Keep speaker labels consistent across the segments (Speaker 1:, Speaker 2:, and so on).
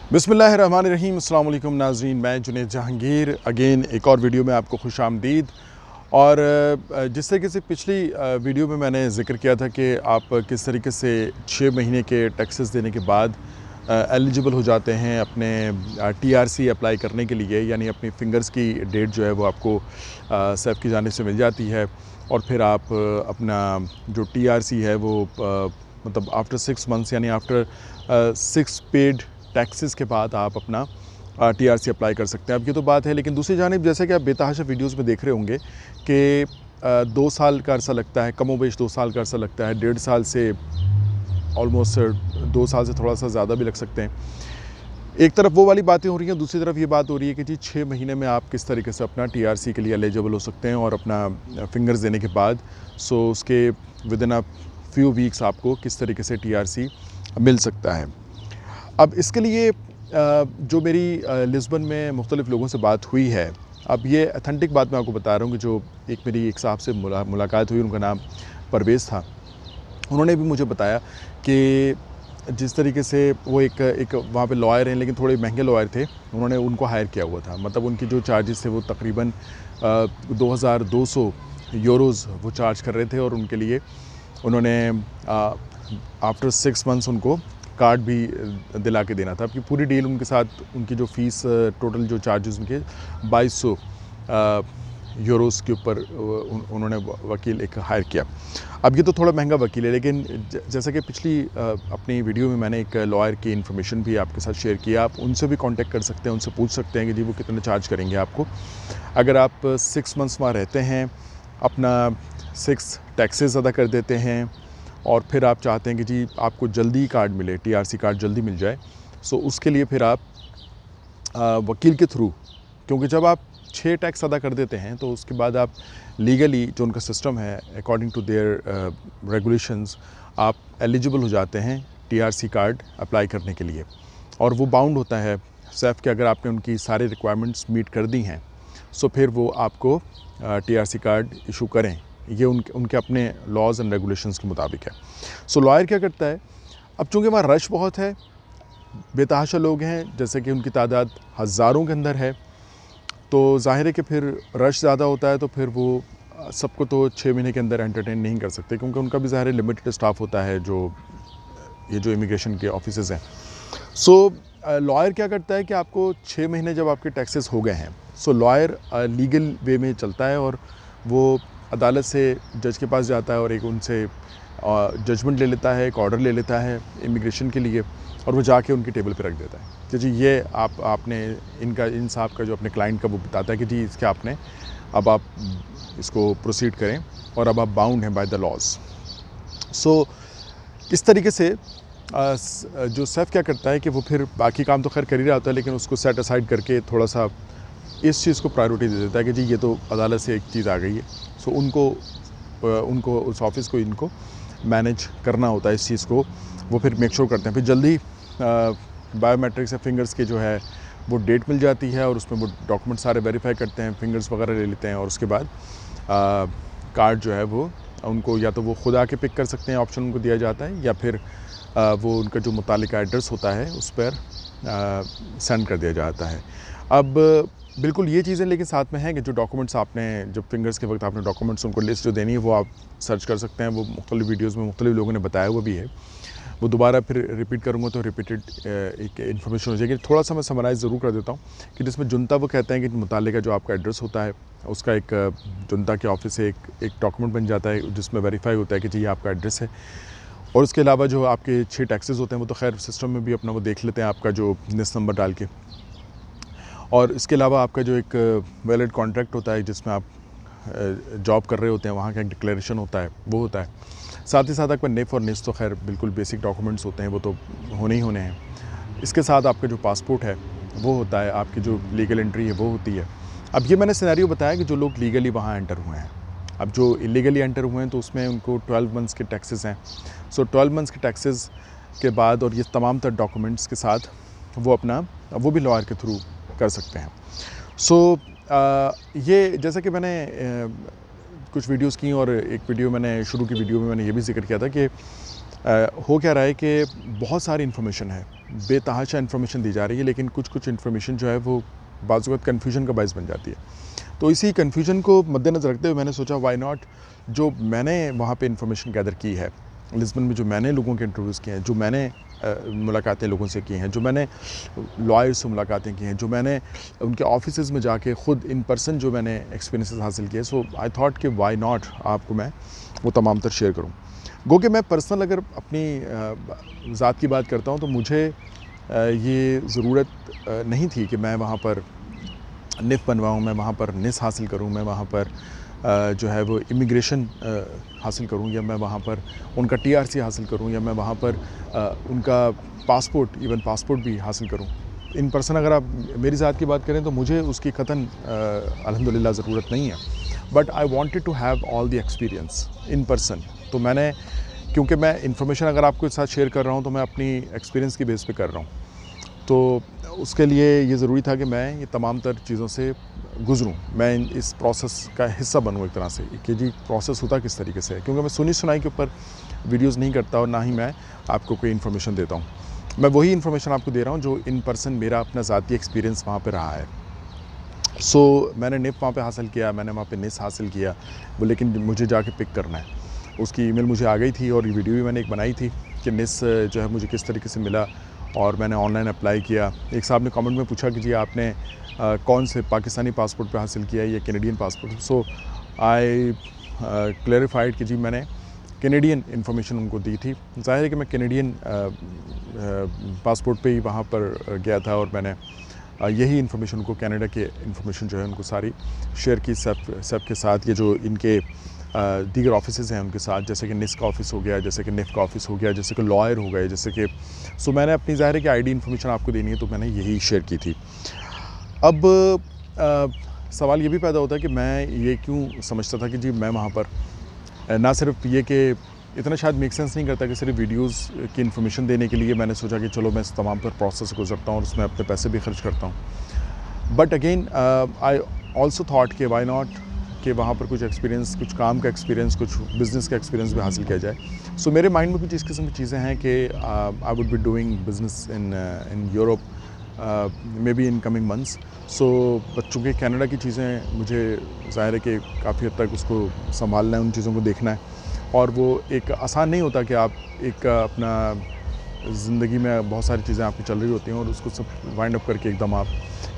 Speaker 1: बिस्मिल्लाहिर्रहमानिर्रहीम। अस्सलाम वालेकुम नाज़रीन, मैं जुनैद जहांगीर अगेन एक और वीडियो में आपको खुशामदीद। और जिस तरीके से पिछली वीडियो में मैंने ज़िक्र किया था कि आप किस तरीके से 6 महीने के टैक्सेस देने के बाद एलिजिबल हो जाते हैं अपने टीआरसी अप्लाई करने के लिए, यानी अपनी फ़िंगर्स की डेट जो है वो आपको सैफ की जानिब से मिल जाती है और फिर आप अपना जो टीआरसी है वो मतलब आफ्टर 6 मंथ्स यानी आफ्टर 6 पेड टैक्सेस के बाद आप अपना टीआरसी अप्लाई कर सकते हैं। अब ये तो बात है, लेकिन दूसरी जानिब जैसे कि आप बेतहाशा वीडियोस में देख रहे होंगे कि 2 साल का अरसा लगता है, कमोबेश 2 साल का अरसा लगता है, 1.5 साल से ऑलमोस्ट 2 साल से थोड़ा सा ज़्यादा भी लग सकते हैं। एक तरफ वो वाली baतें हो रही हैं, दूसरी तरफ ये बात हो रही है कि जी 6 महीने में आप किस तरीके से अपना टीआरसी के लिए एलिजिबल हो सकते हैं और अपना फिंगर्स देने के बाद उसके विदिन अ फ्यू वीक्स आपको किस तरीके से टीआरसी मिल सकता है। अब इसके लिए जो मेरी लिस्बन में मुख्तलिफ़ लोगों से बात हुई है, अब ये ऑथेंटिक बात मैं आपको बता रहा हूँ कि जो मेरी एक साहब से मुलाकात हुई, उनका नाम परवेज़ था। उन्होंने भी मुझे बताया कि जिस तरीके से वो एक वहाँ पे लॉयर हैं, लेकिन थोड़े महंगे लॉयर थे, उन्होंने उनको हायर किया हुआ था। मतलब उनकी जो चार्जेस थे वो तकरीबन 2200 यूरोज़ वो चार्ज कर रहे थे और उनके लिए उन्होंने आफ्टर 6 मंथ्स उनको कार्ड भी दिला के देना था। अब ये पूरी डील उनके साथ, उनकी जो फ़ीस टोटल जो चार्जेस उनके 2200 यूरोज़ के ऊपर उन्होंने वकील एक हायर किया। अब ये तो थोड़ा महंगा वकील है, लेकिन जैसा कि पिछली अपनी वीडियो में मैंने एक लॉयर की इन्फॉर्मेशन भी आपके साथ शेयर किया, आप उनसे भी कांटेक्ट कर सकते हैं, उनसे पूछ सकते हैं कि जी वो कितने चार्ज करेंगे आपको। अगर आप 6 मंथ्स वहाँ रहते हैं, अपना 6 टैक्सेस अदा कर देते हैं और फिर आप चाहते हैं कि जी आपको जल्दी कार्ड मिले, टीआरसी कार्ड जल्दी मिल जाए, उसके लिए फिर आप वकील के थ्रू, क्योंकि जब आप 6 टैक्स अदा कर देते हैं तो उसके बाद आप लीगली जो उनका सिस्टम है अकॉर्डिंग टू देयर रेगुलेशंस आप एलिजिबल हो जाते हैं टीआरसी कार्ड अप्लाई करने के लिए। और वो बाउंड होता है सैफ के, अगर आपने उनकी सारी रिक्वायरमेंट्स मीट कर दी हैं फिर वो आपको टीआरसी कार्ड इशू करें। ये उनके अपने लॉज एंड रेगुलेशंस के मुताबिक है। लॉयर क्या करता है, अब चूँकि वहाँ रश बहुत है, बेतहाशा लोग हैं, जैसे कि उनकी तादाद हज़ारों के अंदर है, तो ज़ाहिर है कि फिर रश ज़्यादा होता है, तो फिर वो सबको तो 6 महीने के अंदर एंटरटेन नहीं कर सकते, क्योंकि उनका भी ज़ाहिर है लिमिटेड स्टाफ होता है जो इमिग्रेशन के ऑफिसेज़ हैं। लॉयर क्या करता है कि आपको 6 महीने जब आपके टैक्सेस हो गए हैं, लॉयर लीगल वे में चलता है और वो अदालत से जज के पास जाता है और एक उनसे जजमेंट ले लेता है, एक ऑर्डर ले लेता है इमिग्रेशन के लिए, और वो जाके उनकी टेबल पे रख देता है कि जी ये आपने इन साहब का जो अपने क्लाइंट का वो बताता है कि जी इसके आपने अब आप इसको प्रोसीड करें और अब आप बाउंड हैं बाय द लॉज। इस तरीके से जो सैफ क्या करता है कि वो फिर बाकी काम तो खैर कर ही रहा होता है, लेकिन उसको सेट असाइड करके थोड़ा सा इस चीज़ को प्रायोरिटी दे देता है कि जी ये तो अदालत से एक चीज़ आ गई है, उनको उस ऑफिस को इनको मैनेज करना होता है, इस चीज़ को वो फिर मेक श्योर करते हैं। फिर जल्दी बायोमेट्रिक्स या फिंगर्स के जो है वो डेट मिल जाती है और उसमें वो डॉक्यूमेंट सारे वेरीफाई करते हैं, फिंगर्स वगैरह ले लेते हैं, और उसके बाद कार्ड जो है वो उनको या तो वो खुद आके पिक कर सकते हैं, ऑप्शन उनको दिया जाता है, या फिर वो उनका जो मुतालिका एड्रेस होता है उस पर सेंड कर दिया जाता है। अब बिल्कुल ये चीज़ें लेकिन साथ में हैं कि जो डॉक्यूमेंट्स आपने जब फिंगर्स के वक्त आपने डॉक्यूमेंट्स उनको लिस्ट जो देनी है वो आप सर्च कर सकते हैं, वो मुख्तलिफ़ वीडियोज़ में मुख्तलिफ़ लोगों ने बताया हुआ भी है, वो दोबारा फिर रिपीट करूँगा तो रिपीटेड एक इन्फॉर्मेशन हो जाएगी। थोड़ा सा मैं समराइज़ ज़रूर कर देता हूँ कि जिसमें जुनता वो कहते हैं कि मुतालिका जो आपका एड्रेस होता है उसका एक जुनता के ऑफिस से एक डॉक्यूमेंट बन जाता है जिसमें वेरीफाई होता है कि जी ये आपका एड्रेस है। और उसके अलावा जो आपके 6 टैक्सेस होते हैं वो तो खैर सिस्टम में भी अपना वो देख लेते हैं, आपका जो निस नंबर डाल के। और इसके अलावा आपका जो एक वैलिड कॉन्ट्रैक्ट होता है जिसमें आप जॉब कर रहे होते हैं, वहाँ का एक डिक्लेरेशन होता है, वो होता है। साथ ही साथ आपका नेफ और निस तो खैर बिल्कुल बेसिक डॉक्यूमेंट्स होते हैं, वो तो होने ही होने हैं। इसके साथ आपका जो पासपोर्ट है वो होता है, आपकी जो लीगल एंट्री है वो होती है। अब ये मैंने सिनेरियो बताया कि जो लोग लीगली वहाँ एंटर हुए हैं, अब जो इलीगली एंटर हुए हैं तो उसमें उनको 12 मंथ्स के टैक्सेस हैं। 12 मंथ्स के टैक्सेस के बाद और ये तमाम तर डॉक्यूमेंट्स के साथ वो भी लॉयर के थ्रू कर सकते हैं। ये जैसा कि मैंने कुछ वीडियोस की और एक वीडियो मैंने शुरू की वीडियो में मैंने ये भी जिक्र किया था कि हो क्या रहा है कि बहुत सारी इन्फॉर्मेशन है, बेतहाशा इन्फॉर्मेशन दी जा रही है, लेकिन कुछ इन्फॉर्मेशन जो है वो बाज़ वक़्त कन्फ्यूजन का बायस बन जाती है। तो इसी कन्फ्यूजन को मद्देनज़र रखते हुए मैंने सोचा वाई नॉट, जो मैंने वहाँ पे इन्फॉर्मेशन गैदर की है लिस्बन में, जो मैंने लोगों के इंटरव्यूज़ किए हैं, जो मैंने मुलाकातें लोगों से की हैं, जो मैंने लॉयर से मुलाकातें की हैं, जो मैंने उनके ऑफिसेज़ में जाके ख़ुद इन पर्सन जो मैंने एक्सपीरियंसेस हासिल किए, सो आई थॉट कि वाई नॉट आपको मैं वो तमाम तर शेयर करूँ। गो कि मैं पर्सनल अगर अपनी ज़ात की बात करता हूँ तो मुझे ये ज़रूरत नहीं थी कि मैं वहाँ पर निफ़ बनवाऊँ, मैं वहाँ पर निस हासिल करूँ, मैं वहाँ पर जो है वो इमिग्रेशन हासिल करूँ, या मैं वहाँ पर उनका TRC हासिल करूँ, या मैं वहाँ पर उनका पासपोर्ट, इवन पासपोर्ट भी हासिल करूँ। इन पर्सन अगर आप मेरी ज़ात की बात करें तो मुझे उसकी क़तन अल्हम्दुलिल्लाह ज़रूरत नहीं है, but I wanted to have all the experience in person. तो मैंने, क्योंकि मैं इन्फॉर्मेशन अगर आपके साथ शेयर कर रहा हूँ तो मैं अपनी एक्सपीरियंस की बेस पे कर रहा हूँ, तो उसके लिए ये ज़रूरी था कि मैं ये तमाम तर चीज़ों से गुज़रूँ, मैं इस प्रोसेस का हिस्सा बनूँ एक तरह से, कि जी प्रोसेस होता किस तरीके से है। क्योंकि मैं सुनी सुनाई के ऊपर वीडियोज़ नहीं करता और ना ही मैं आपको कोई इन्फॉर्मेशन देता हूँ। मैं वही इन्फॉर्मेशन आपको दे रहा हूँ जो इन पर्सन मेरा अपना ज़ाती एक्सपीरियंस वहाँ पे रहा है। सो मैंने निफ़ वहाँ पे हासिल किया, मैंने वहाँ पे निस हासिल किया, वो लेकिन मुझे जाके पिक करना है। उसकी ईमेल मुझे आ गई थी और ये वीडियो भी मैंने एक बनाई थी कि निस जो है मुझे किस तरीके से मिला, और मैंने ऑनलाइन अप्लाई किया। एक साहब ने कमेंट में पूछा कि जी आपने कौन से पाकिस्तानी पासपोर्ट पे हासिल किया है या कैनेडियन पासपोर्ट? सो आई क्लैरिफाइड कि जी मैंने कैनेडियन इन्फॉर्मेशन उनको दी थी। ज़ाहिर है कि मैं कैनेडियन पासपोर्ट पे ही वहाँ पर गया था, और मैंने यही इन्फॉर्मेशन उनको, कनाडा के इन्फॉर्मेशन जो है उनको सारी शेयर की सब के साथ। ये जो इनके दीगर ऑफिसेज़ हैं उनके साथ, जैसे कि निस का ऑफ़िस हो गया, जैसे कि निफ़ का ऑफ़िस हो गया, जैसे कि लॉयर हो गए, जैसे कि सो मैंने अपनी ज़ाहिर है कि आईडी इन्फॉर्मेशन आपको देनी है, तो मैंने यही शेयर की थी। अब सवाल ये भी पैदा होता है कि मैं ये क्यों समझता था कि जी मैं वहाँ पर ना सिर्फ ये कि इतना शायद मेक सेंस नहीं करता कि सिर्फ वीडियोज़ की इन्फॉर्मेशन देने के लिए मैंने सोचा कि चलो मैं इस तमाम पर प्रोसेस से गुजरता हूँ और उसमें अपने पैसे भी खर्च करता हूँ। But again I also thought कि वाई नॉट कि वहाँ पर कुछ एक्सपीरियंस, कुछ काम का एक्सपीरियंस, कुछ बिज़नेस का एक्सपीरियंस भी हासिल किया जाए। सो मेरे माइंड में कुछ इस किस्म की चीज़ें हैं कि I would be doing business in Europe maybe in coming months. So बच्चों के कनाडा की चीज़ें मुझे ज़ाहिर है कि काफ़ी हद तक उसको संभालना है, उन चीज़ों को देखना है, और वो एक आसान नहीं होता कि आप एक अपना ज़िंदगी में बहुत सारी चीज़ें आपकी चल रही होती हैं और उसको सब वाइंड अप करके एकदम आप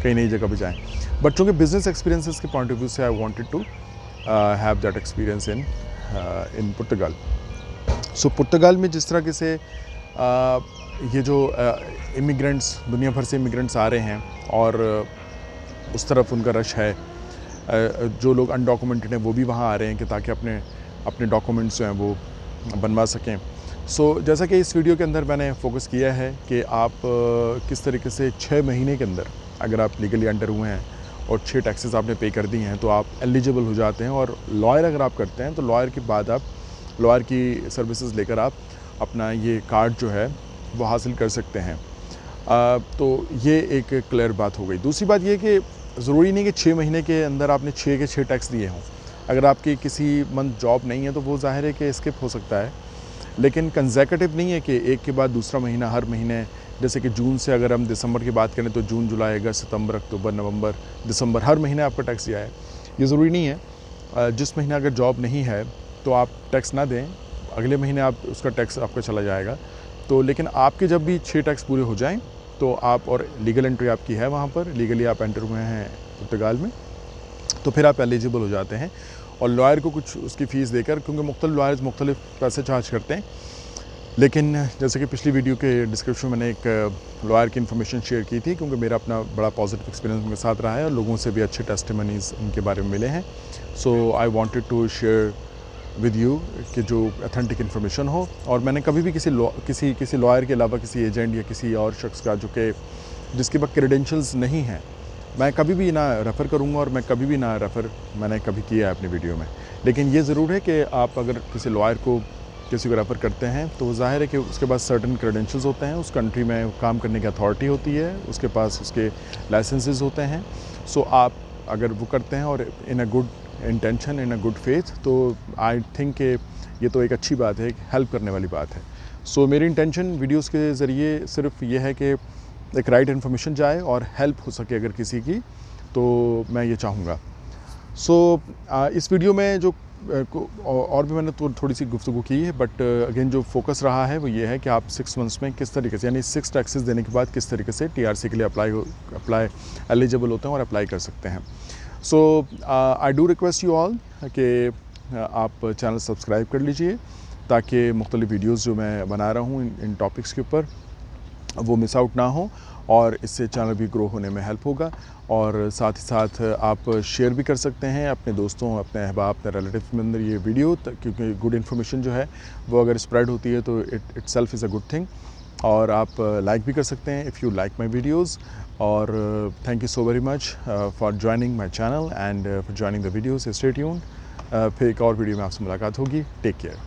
Speaker 1: कहीं नई जगह पे जाएँ। बच्चों के बिज़नेस एक्सपीरियंसेस के पॉइंट ऑफ व्यू से I wanted to have that experience in Portugal. So Portugal में जिस तरह से ये जो इमिग्रेंट्स, दुनिया भर से इमिग्रेंट्स आ रहे हैं और उस तरफ उनका रश है, जो लोग अनडॉक्यूमेंटेड हैं वो भी वहाँ आ रहे हैं कि ताकि अपने डॉक्यूमेंट्स जो हैं वो बनवा सकें। सो जैसा कि इस वीडियो के अंदर मैंने फोकस किया है कि आप किस तरीके से 6 महीने के अंदर अगर आप लीगली अंडर हुए हैं और 6 टैक्सेस आपने पे कर दी हैं तो आप एलिजिबल हो जाते हैं, और लॉयर अगर आप करते हैं तो लॉयर के बाद आप लॉयर की सर्विसेज लेकर आप अपना ये कार्ड जो है वो हासिल कर सकते हैं। तो ये एक क्लियर बात हो गई। दूसरी बात ये कि ज़रूरी नहीं कि 6 महीने के अंदर आपने 6 के 6 टैक्स दिए हों। अगर आपकी किसी मंथ जॉब नहीं है तो वो ज़ाहिर है कि स्किप हो सकता है, लेकिन कंसेक्यूटिव नहीं है कि एक के बाद दूसरा महीना हर महीने, जैसे कि जून से अगर हम दिसंबर की बात करें तो जून, जुलाई, अगस्त, सितंबर, अक्टूबर, नवंबर, दिसंबर, हर महीने आपका टैक्स दिया है। ये ज़रूरी नहीं है। जिस महीने अगर जॉब नहीं है तो आप टैक्स ना दें, अगले महीने आप उसका टैक्स आपका चला जाएगा। तो लेकिन आपके जब भी 6 टैक्स पूरे हो जाएँ तो आप, और लीगल एंट्री आपकी है वहाँ पर, लीगली आप एंटर हुए हैं पुर्तगाल में, तो फिर आप एलिजिबल हो जाते हैं। और लॉयर को कुछ उसकी फ़ीस देकर, क्योंकि मुख्तलिफ लॉयर्स मुख्तलिफ पैसे चार्ज करते हैं, लेकिन जैसे कि पिछली वीडियो के डिस्क्रिप्शन में मैंने एक लॉयर की इन्फॉर्मेशन शेयर की थी, क्योंकि मेरा अपना बड़ा पॉजिटिव एक्सपीरियंस उनके साथ रहा है और लोगों से भी अच्छे टेस्टिमनीज़ उनके बारे में मिले हैं। So I wanted to share with you कि जो अथेंटिक इन्फॉर्मेशन हो। और मैंने कभी भी किसी लॉयर के अलावा किसी एजेंट या किसी और शख्स का जो कि जिसके पास क्रेडेंशियल्स नहीं हैं, मैं कभी भी ना रेफ़र करूँगा, और मैं कभी भी ना रेफ़र मैंने कभी किया है अपनी वीडियो में। लेकिन ये ज़रूर है कि आप अगर किसी लॉयर को किसी को रेफ़र करते हैं तो ज़ाहिर है कि उसके पास सर्टेन क्रेडेंशियल्स होते हैं, उस कंट्री में काम करने की अथॉरिटी होती है, उसके पास उसके लाइसेंसेस होते हैं। सो आप अगर वो करते हैं और in a good intention, in a good faith, तो आई थिंक कि ये तो एक अच्छी बात है, एक हेल्प करने वाली बात है। सो मेरी इंटेंशन वीडियोस के ज़रिए सिर्फ ये है कि एक राइट इन्फॉर्मेशन जाए और हेल्प हो सके अगर किसी की, तो मैं ये चाहूँगा। सो इस वीडियो में जो और भी मैंने थोड़ी सी गुफ्तगू की है, बट अगेन जो फोकस रहा है वो ये है कि आप 6 मंथ्स में किस तरीके से, यानी 6 टैक्सेस देने के बाद किस तरीके से TRC के लिए अप्लाई एलिजिबल होते हैं और अप्लाई कर सकते हैं। So I do request you all कि आप चैनल सब्सक्राइब कर लीजिए ताकि मुख्तलिफ़ वीडियोज़ जो मैं बना रहा हूँ इन टॉपिक्स के ऊपर वो मिस आउट ना हो, और इससे चैनल भी ग्रो होने में हेल्प होगा। और साथ ही साथ आप शेयर भी कर सकते हैं अपने दोस्तों, अपने अहबाब, अपने रिलेटिव में अंदर ये वीडियो, क्योंकि गुड इन्फॉर्मेशन जो है वो अगर स्प्रेड होती है तो itself is a good thing. और आप लाइक भी कर सकते हैं if you like my videos. और thank you so very much for joining my channel and for joining the videos. Stay tuned. फिर एक और वीडियो में आपसे मुलाकात होगी। Take care.